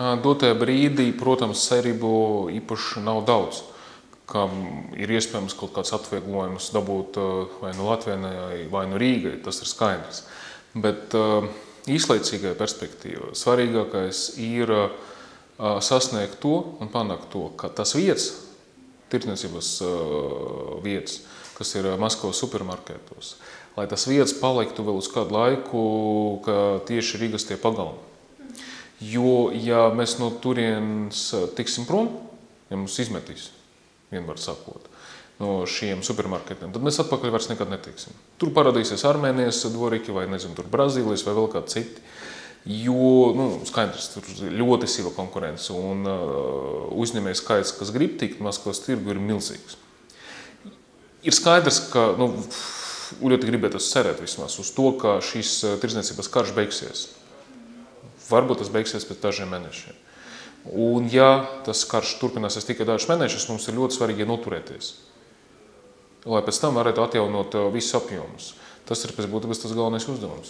Dotajā brīdī, protams, cerību īpaši nav daudz, kam ir iespējams kaut kāds atvieglojums dabūt vai nu Latvijai, vai nu Rīgai, tas ir skaidrs. Bet īslaicīgajā perspektīvā svarīgākais ir sasniegt to un panākt to, ka tas vietas, tirdzniecības vietas, kas ir Maskavas supermarketos, lai tas vietas paliktu vēl uz kādu laiku, ka tieši Rīgas tie pagalmi. Jo, ja mēs no turienes tiksim prom, ja mums izmetīs, vienmēr sakot, no šiem supermarketiem, tad mēs atpakaļ vairs nekad netiksim. Tur parādīsies Armēnijas dvoriki vai, nezinu, tur Brazīlijas vai vēl kādi citi. Jo, skaidrs, tur ļoti sīva konkurence un uzņēmēju skaits, kas grib tikt Maskavas tirgu, ir milzīgs. Ir skaidrs, ka, ļoti gribētu cerēt vismaz uz to, ka šis tirdzniecības karš beigsies. Varbūt tas beigsies pēc dažiem mēnešiem. Un ja tas karš turpināsies tikai dažus mēnešus, mums ir ļoti svarīgi noturēties, lai pēc tam varētu atjaunot visus apjomus. Tas ir pēc būtības tas galvenais uzdevums.